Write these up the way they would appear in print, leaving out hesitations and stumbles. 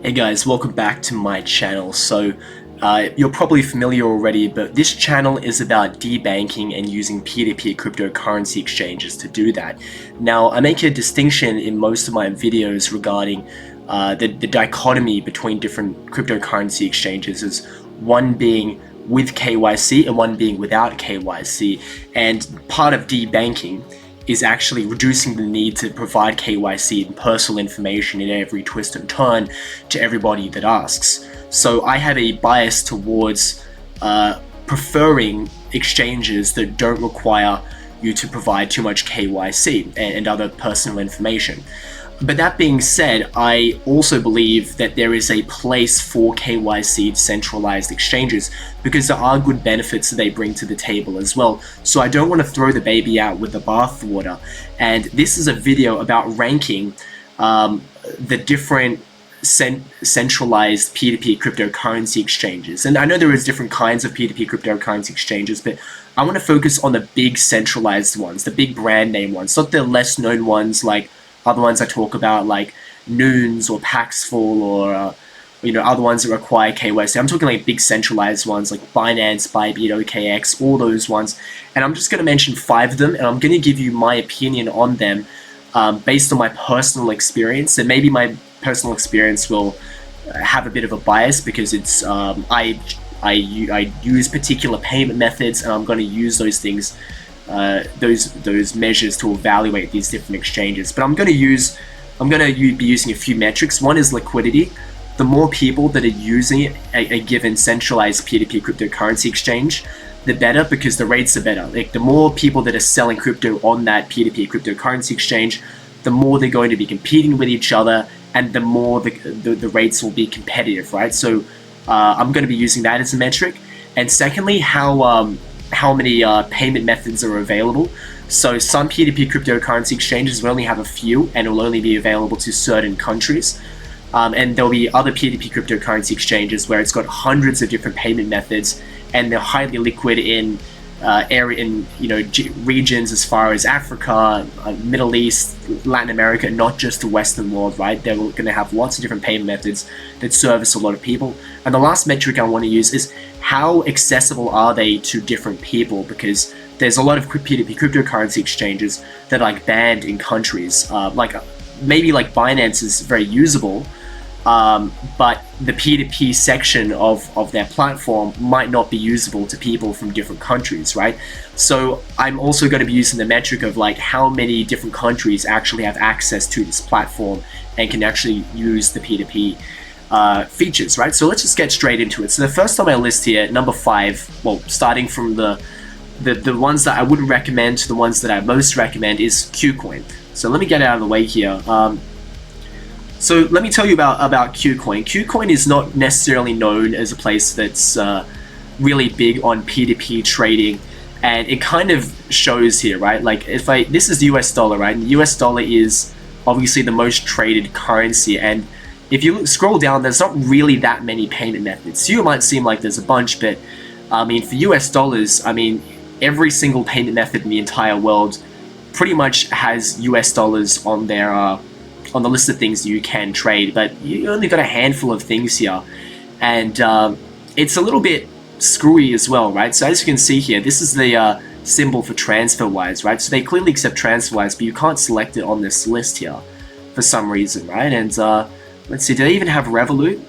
Hey guys, welcome back to my channel. You're probably familiar already, but this channel is about debanking and using P2P cryptocurrency exchanges to do that. Now, I make a distinction in most of my videos regarding the dichotomy between different cryptocurrency exchanges, as one being with KYC and one being without KYC. And part of debanking is actually reducing the need to provide KYC and personal information in every twist and turn to everybody that asks. So I have a bias towards preferring exchanges that don't require you to provide too much KYC and other personal information. But that being said, I also believe that there is a place for KYC centralized exchanges because there are good benefits that they bring to the table as well. So I don't want to throw the baby out with the bathwater. And this is a video about ranking the different centralized P2P cryptocurrency exchanges. And I know there is different kinds of P2P cryptocurrency exchanges, but I want to focus on the big centralized ones, the big brand name ones, not the less known ones like other ones I talk about like Noons or Paxful or other ones that require KYC. I'm talking like big centralized ones like Binance, Bybit, OKX, all those ones. And I'm just going to mention 5 of them, and I'm going to give you my opinion on them based on my personal experience. And maybe my personal experience will have a bit of a bias because it's I use particular payment methods, and I'm going to use those things. Those measures to evaluate these different exchanges. But I'm going to be using a few metrics. One is liquidity. The more people that are using a given centralized P2P cryptocurrency exchange, the better, because the rates are better. Like the more people that are selling crypto on that P2P cryptocurrency exchange, the more they're going to be competing with each other, and the more the rates will be competitive, right? So I'm going to be using that as a metric. And secondly, how many payment methods are available. So some P2P cryptocurrency exchanges will only have a few and will only be available to certain countries. And there'll be other P2P cryptocurrency exchanges where it's got hundreds of different payment methods, and they're highly liquid in regions as far as Africa, Middle East, Latin America, not just the Western world, right? They're going to have lots of different payment methods that service a lot of people. And the last metric I want to use is how accessible are they to different people, because there's a lot of P2P cryptocurrency exchanges that are like banned in countries. Maybe like Binance is very usable, but the P2P section of their platform might not be usable to people from different countries, right? So I'm also going to be using the metric of like how many different countries actually have access to this platform and can actually use the P2P features, right? So let's just get straight into it. So the first on my list here, number 5, well, starting from the ones that I wouldn't recommend to the ones that I most recommend, is KuCoin. So let me get out of the way here. So let me tell you about KuCoin. KuCoin is not necessarily known as a place that's really big on P2P trading, and it kind of shows here, right? Like this is the US dollar, right? And the US dollar is obviously the most traded currency, and if you scroll down, there's not really that many payment methods. To you, it might seem like there's a bunch, but I mean, for US dollars, I mean, every single payment method in the entire world pretty much has US dollars on their on the list of things that you can trade, but you only got a handful of things here, and it's a little bit screwy as well, right? So as you can see here, this is the symbol for TransferWise, right? So they clearly accept TransferWise, but you can't select it on this list here for some reason, right? And let's see, do they even have Revolut?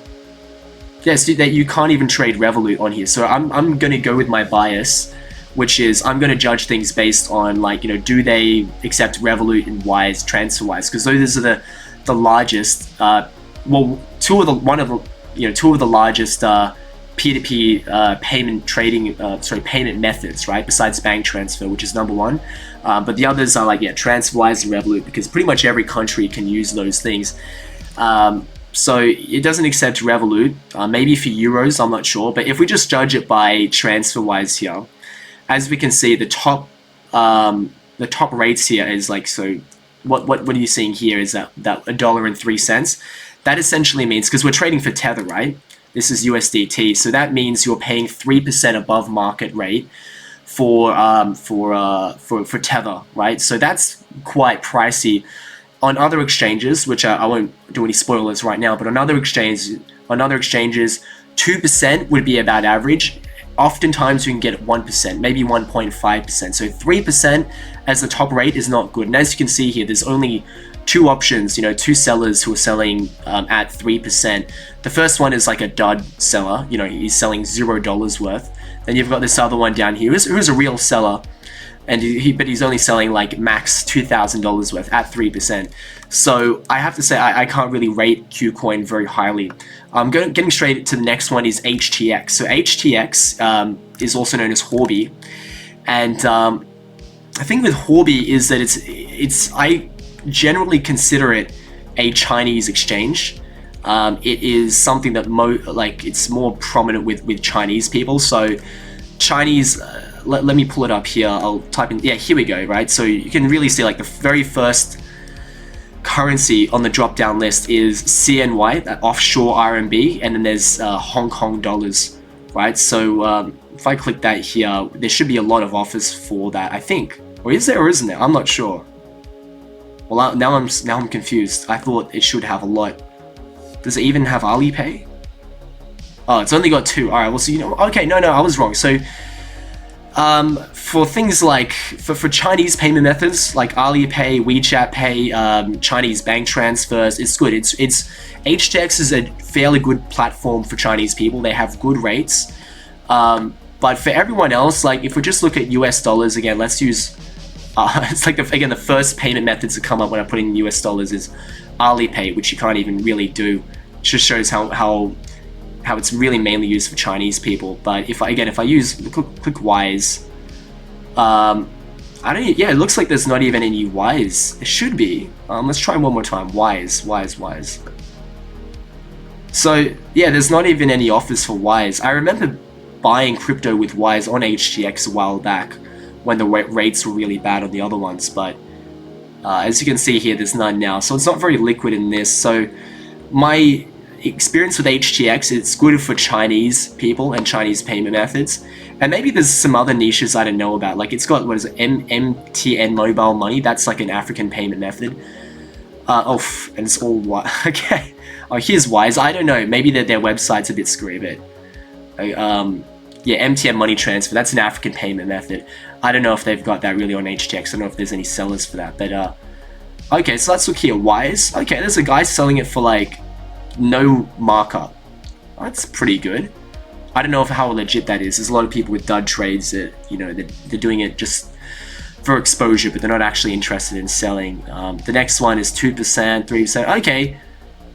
Yes, that you can't even trade Revolut on here. So I'm going to go with my bias, which is I'm going to judge things based on like, do they accept Revolut and Wise, TransferWise? Because those are the largest, two of the largest P2P payment methods, right? Besides bank transfer, which is number 1. But the others are like, TransferWise and Revolut, because pretty much every country can use those things. So it doesn't accept Revolut, maybe for euros, I'm not sure. But if we just judge it by TransferWise here, as we can see, the top rates here is like, so what are you seeing here is that $1.03. That essentially means, because we're trading for Tether, right? This is USDT, so that means you're paying 3% above market rate for Tether, right? So that's quite pricey. on other exchanges, which I won't do any spoilers right now, but on other exchanges, 2% would be about average. Oftentimes you can get 1%, maybe 1.5%. So 3% as the top rate is not good. And as you can see here, there's only two options, two sellers who are selling at 3%. The first one is like a dud seller, he's selling $0 worth. Then you've got this other one down here who's a real seller, and but he's only selling like max $2,000 worth at 3%. So I have to say I can't really rate KuCoin very highly. Getting straight to the next one is HTX. So HTX is also known as Huobi, and I think with Huobi is that I generally consider it a Chinese exchange. It is something that it's more prominent with Chinese people. So Chinese, let me pull it up here. I'll type in, here we go, right? So you can really see like the very first currency on the drop down list is CNY, that offshore RMB, and then there's Hong Kong dollars, right? So if I click that here, there should be a lot of offers for that, I think. Or is there or isn't there? I'm not sure. Well, now I'm confused. I thought it should have a lot. Does it even have Alipay? Oh, it's only got 2. All right, well, so okay, no, I was wrong. So, for things like for Chinese payment methods like Alipay, WeChat Pay, Chinese bank transfers, it's good. It's HTX is a fairly good platform for Chinese people. They have good rates. But for everyone else, like if we just look at US dollars again, let's use. It's like the first payment methods that come up when I put in US dollars is Alipay, which you can't even really do. It just shows how it's really mainly used for Chinese people. But if I use click Wise, it looks like there's not even any Wise. It should be. Let's try one more time. Wise. So yeah, there's not even any offers for Wise. I remember buying crypto with Wise on HTX a while back, when the rates were really bad on the other ones, but as you can see here, there's none now, so it's not very liquid in this. So my experience with HTX, it's good for Chinese people and Chinese payment methods, and maybe there's some other niches I don't know about, like it's got, MTN mobile money, that's like an African payment method. And it's all okay. Oh, here's Wise. I don't know, maybe their website's a bit screwy, but MTN money transfer, that's an African payment method. I don't know if they've got that really on HTX. I don't know if there's any sellers for that, but okay, so let's look here. Wise. Okay, there's a guy selling it for like no markup. That's pretty good. I don't know how legit that is. There's a lot of people with dud trades that they're doing it just for exposure, but they're not actually interested in selling. The next one is 2%, 3%. Okay,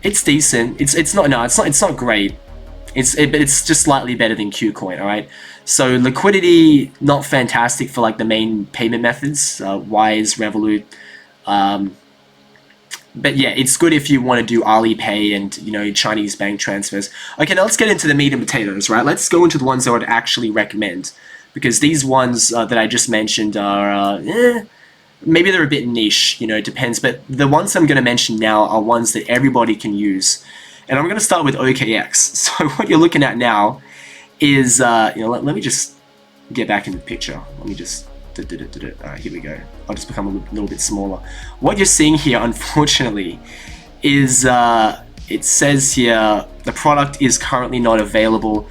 it's decent. It's not great. But it's just slightly better than KuCoin, all right? So liquidity, not fantastic for like the main payment methods, Wise, Revolut. But yeah, it's good if you want to do Alipay and, Chinese bank transfers. Okay, now let's get into the meat and potatoes, right? Let's go into the ones that I would actually recommend. Because these ones that I just mentioned are, maybe they're a bit niche, it depends. But the ones I'm going to mention now are ones that everybody can use. And I'm going to start with OKX. So what you're looking at now is, let me just get back in the picture. Let me just, alright, here we go. I'll just become a little bit smaller. What you're seeing here, unfortunately, is, it says here, the product is currently not available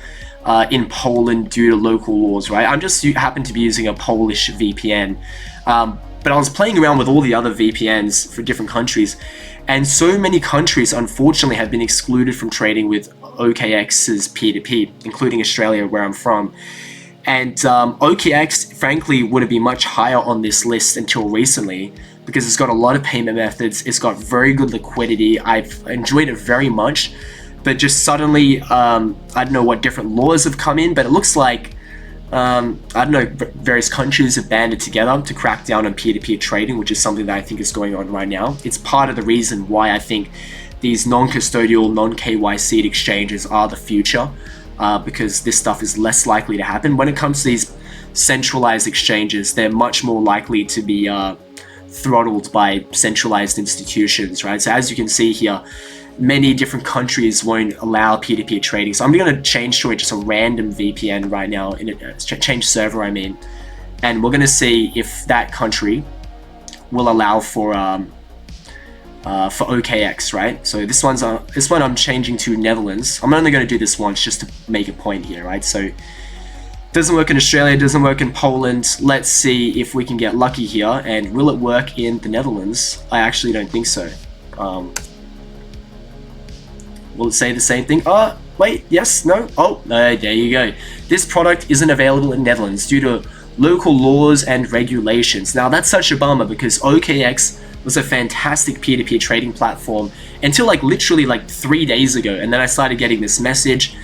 in Poland due to local laws, right? I'm just happen to be using a Polish VPN. But I was playing around with all the other VPNs for different countries, and so many countries, unfortunately, have been excluded from trading with OKX's P2P, including Australia, where I'm from. And OKX, frankly, would have been much higher on this list until recently, because it's got a lot of payment methods, it's got very good liquidity, I've enjoyed it very much, but just suddenly, I don't know what different laws have come in, but it looks like I don't know, various countries have banded together to crack down on peer-to-peer trading, which is something that I think is going on right now. It's part of the reason why I think these non-custodial, non-KYC exchanges are the future, because this stuff is less likely to happen. When it comes to these centralized exchanges, they're much more likely to be throttled by centralized institutions, right? So as you can see here, many different countries won't allow peer-to-peer trading. So I'm going to change to just a random VPN right now, change server, I mean, and we're going to see if that country will allow for for OKX, right? So this one I'm changing to Netherlands. I'm only going to do this once just to make a point here, right? So doesn't work in Australia, doesn't work in Poland. Let's see if we can get lucky here. And will it work in the Netherlands? I actually don't think so. Will it say the same thing? Oh, wait, yes, no? Oh, no, there you go. This product isn't available in Netherlands due to local laws and regulations. Now, that's such a bummer because OKX was a fantastic peer-to-peer trading platform until literally 3 days ago. And then I started getting this message,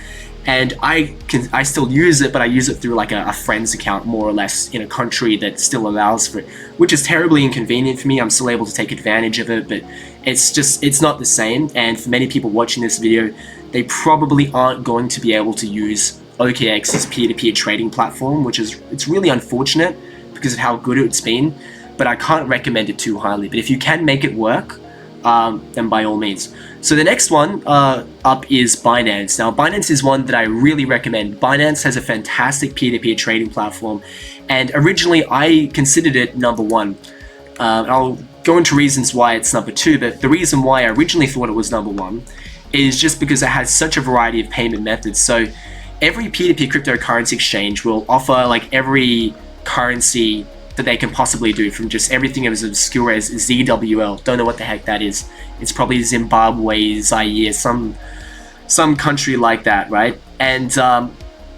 and I still use it, but I use it through a friend's account, more or less, in a country that still allows for it, which is terribly inconvenient for me. I'm still able to take advantage of it, but it's not the same. And for many people watching this video, they probably aren't going to be able to use OKX's peer-to-peer trading platform, it's really unfortunate because of how good it's been, but I can't recommend it too highly. But if you can make it work, then by all means. So the next one up is Binance. Now, Binance is one that I really recommend. Binance has a fantastic peer-to-peer trading platform, and originally I considered it number one. I'll go into reasons why it's number two, but the reason why I originally thought it was number one is just because it has such a variety of payment methods. So every peer-to-peer cryptocurrency exchange will offer every currency that they can possibly do, from just everything as obscure as ZWL. Don't know what the heck that is. It's probably Zimbabwe, Zaire, some country like that, right? And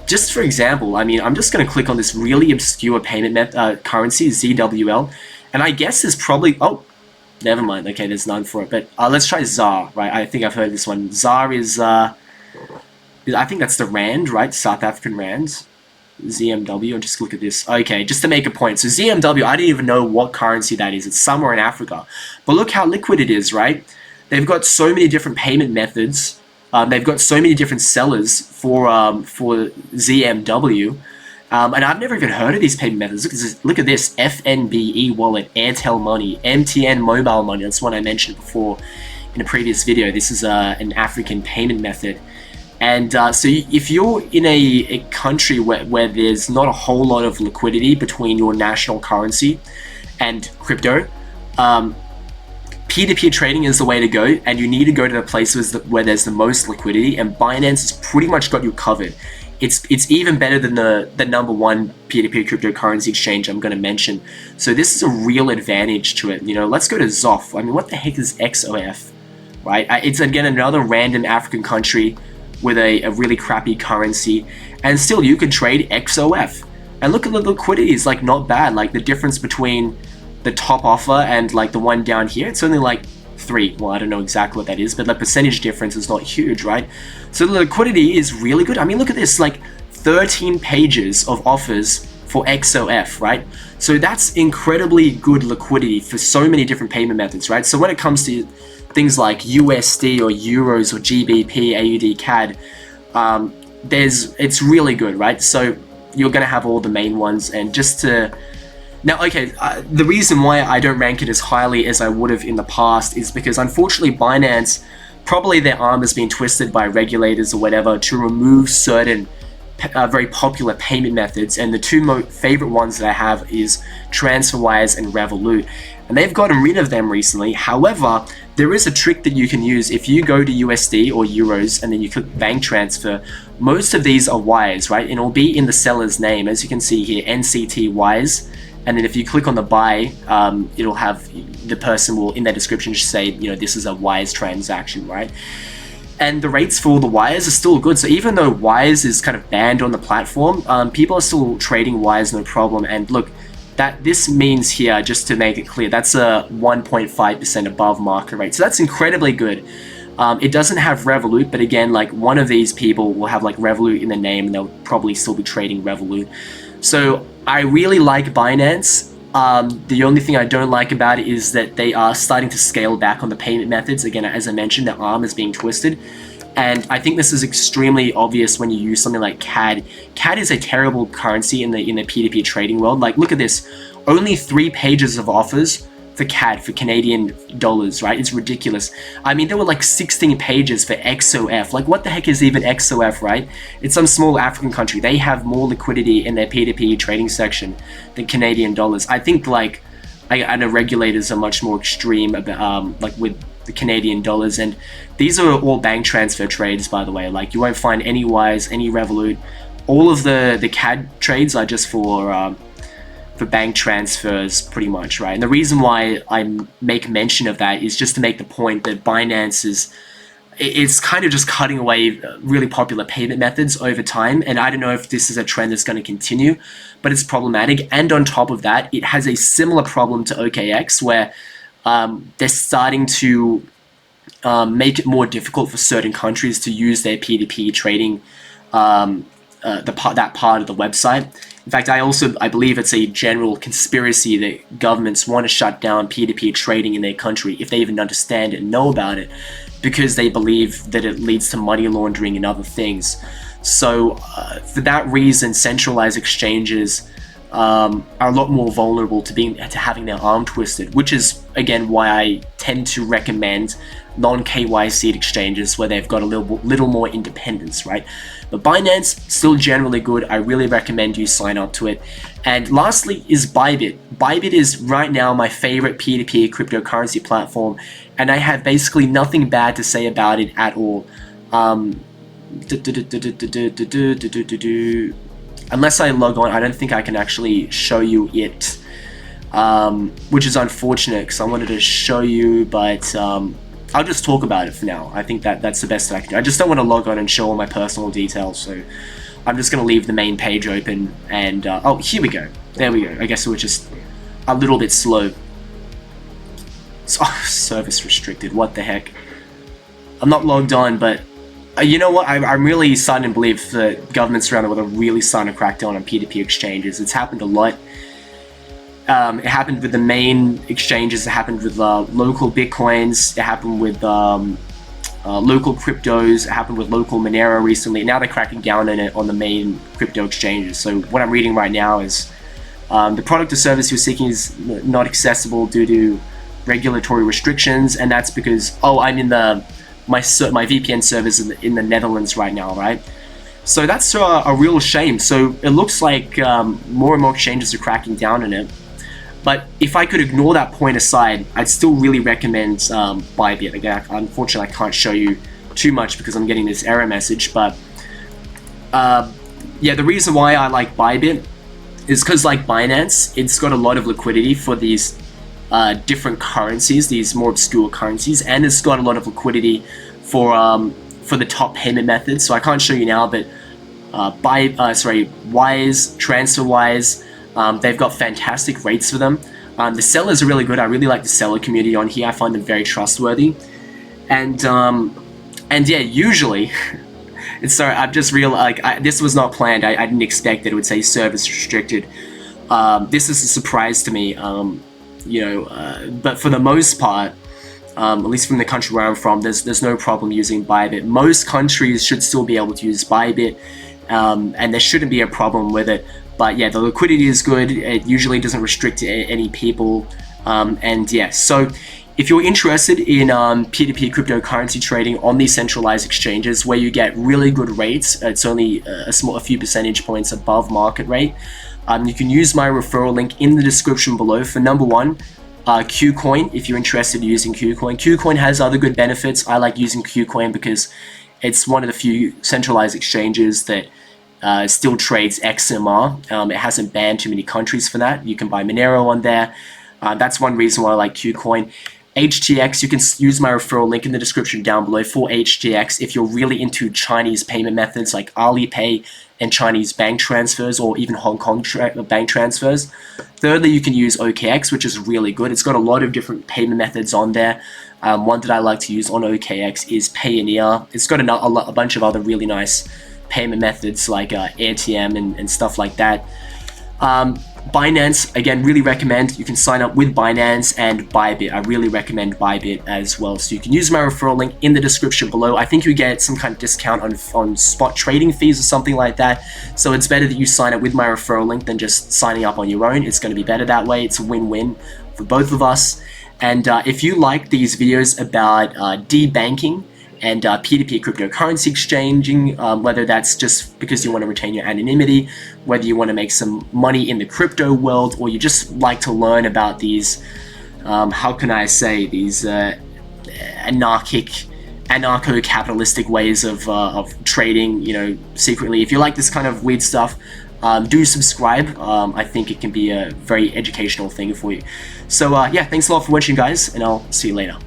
just for example, I'm just going to click on this really obscure payment currency, ZWL, and I guess there's probably, oh, never mind. Okay, there's none for it. But let's try ZAR, right? I think I've heard this one. ZAR is, I think that's the Rand, right? South African Rands. ZMW, and just look at this. Okay, just to make a point. So ZMW, I didn't even know what currency that is. It's somewhere in Africa. But look how liquid it is, right? They've got so many different payment methods. They've got so many different sellers for ZMW. And I've never even heard of these payment methods. Look at this. FNB wallet, Airtel Money, MTN Mobile Money. That's one I mentioned before in a previous video. This is an African payment method. And so if you're in a country where there's not a whole lot of liquidity between your national currency and crypto, peer-to-peer trading is the way to go, and you need to go to the places where there's the most liquidity, and Binance has pretty much got you covered. It's even better than the number one peer-to-peer cryptocurrency exchange I'm going to mention. So this is a real advantage to it. Let's go to ZOF. What the heck is XOF, right? It's again another random African country with a really crappy currency, and still you can trade XOF. And look at the liquidity, it's not bad. The difference between the top offer and the one down here, it's only 3. Well, I don't know exactly what that is, but the percentage difference is not huge, right? So the liquidity is really good. Look at this, 13 pages of offers for XOF, right? So that's incredibly good liquidity for so many different payment methods, right? So when it comes to things like USD or Euros or GBP, AUD, CAD, it's really good, right? So you're going to have all the main ones. And just to... Now, okay, the reason why I don't rank it as highly as I would have in the past is because, unfortunately, Binance, probably their arm has been twisted by regulators or whatever to remove certain very popular payment methods, and the two favorite ones that I have is TransferWise and Revolut, and they've gotten rid of them recently. However, there is a trick that you can use. If you go to USD or Euros and then you click bank transfer, most of these are wires, right? And it'll be in the seller's name, as you can see here, NCT Wise. And then if you click on the buy, it'll have, the person will in their description just say, this is a Wise transaction, right? And the rates for the Wires are still good. So even though Wires is kind of banned on the platform, people are still trading Wires no problem. And look, this means here, just to make it clear, that's a 1.5% above market rate. So that's incredibly good. It doesn't have Revolut, but again, one of these people will have Revolut in the name, and they'll probably still be trading Revolut. So I really like Binance. The only thing I don't like about it is that they are starting to scale back on the payment methods. Again, as I mentioned, their arm is being twisted. And I think this is extremely obvious when you use something like CAD. CAD is a terrible currency in the P2P trading world. Look at this. Only 3 pages of offers for CAD, for Canadian dollars, right? It's ridiculous. There were 16 pages for XOF. What the heck is even XOF, right? It's some small African country. They have more liquidity in their P2P trading section than Canadian dollars. I think I know regulators are much more extreme about with the Canadian dollars. And these are all bank transfer trades, by the way. Like, you won't find any Wise, any Revolut. All of the CAD trades are just for bank transfers, pretty much, right? And the reason why I make mention of that is just to make the point that Binance it's kind of just cutting away really popular payment methods over time. And I don't know if this is a trend that's going to continue, but it's problematic. And on top of that, it has a similar problem to OKX, where they're starting to make it more difficult for certain countries to use their P2P trading, that part of the website. In fact, I believe it's a general conspiracy that governments want to shut down P2P trading in their country, if they even understand it and know about it, because they believe that it leads to money laundering and other things. So for that reason, centralized exchanges are a lot more vulnerable to having their arm twisted, which is, again, why I tend to recommend non-KYC exchanges where they've got a little more independence, right? But Binance, still generally good. I really recommend you sign up to it. And lastly is Bybit. Bybit is right now my favorite P2P cryptocurrency platform, and I have basically nothing bad to say about it at all. Unless I log on, I don't think I can actually show you it, which is unfortunate because I wanted to show you, but I'll just talk about it for now. I think that's the best that I can do. I just don't want to log on and show all my personal details, so I'm just going to leave the main page open, and oh, here we go. There we go. I guess it was just a little bit slow. Oh, service restricted. What the heck? I'm not logged on, but you know what? I'm really starting to believe that governments around the world are really starting to crack down on P2P exchanges. It's happened a lot. It happened with the main exchanges. It happened with local Bitcoins. It happened with local cryptos. It happened with local Monero recently. Now they're cracking down on it on the main crypto exchanges. So what I'm reading right now is the product or service you're seeking is not accessible due to regulatory restrictions, and that's because I'm in my VPN servers in the Netherlands right now, right? So that's a real shame. So it looks like more and more exchanges are cracking down on it. But if I could ignore that point aside, I'd still really recommend Bybit. Again, unfortunately, I can't show you too much because I'm getting this error message. But yeah, the reason why I like Bybit is because, like Binance, it's got a lot of liquidity for these different currencies, these more obscure currencies, and it's got a lot of liquidity for the top payment methods. So I can't show you now, but Wise, TransferWise, they've got fantastic rates for them. The sellers are really good. I really like the seller community on here. I find them very trustworthy, and yeah, usually. And sorry, I've just realized this was not planned. I didn't expect that it would say service restricted. This is a surprise to me. But for the most part, at least from the country where I'm from, there's no problem using Bybit. Most countries should still be able to use Bybit, and there shouldn't be a problem with it. But yeah, the liquidity is good. It usually doesn't restrict any people, and yeah. So if you're interested in P2P cryptocurrency trading on these centralized exchanges where you get really good rates, it's only a few percentage points above market rate. You can use my referral link in the description below for number one, KuCoin, if you're interested in using KuCoin. KuCoin has other good benefits. I like using KuCoin because it's one of the few centralized exchanges that still trades XMR. It hasn't banned too many countries for that. You can buy Monero on there. That's one reason why I like KuCoin. HTX, you can use my referral link in the description down below for HTX if you're really into Chinese payment methods like Alipay and Chinese bank transfers, or even Hong Kong bank transfers. Thirdly, you can use OKX, which is really good. It's got a lot of different payment methods on there. One that I like to use on OKX is Payoneer. It's got a bunch of other really nice payment methods like AirTM and stuff like that. Binance, again, really recommend. You can sign up with Binance and Bybit. I really recommend Bybit as well. So you can use my referral link in the description below. I think you get some kind of discount on spot trading fees or something like that. So it's better that you sign up with my referral link than just signing up on your own. It's going to be better that way. It's a win-win for both of us. And if you like these videos about debanking and P2P cryptocurrency exchanging, whether that's just because you want to retain your anonymity, whether you want to make some money in the crypto world, or you just like to learn about these, how can I say, these anarcho-capitalistic ways of trading, secretly. If you like this kind of weird stuff, do subscribe. I think it can be a very educational thing for you. So yeah, thanks a lot for watching, guys, and I'll see you later.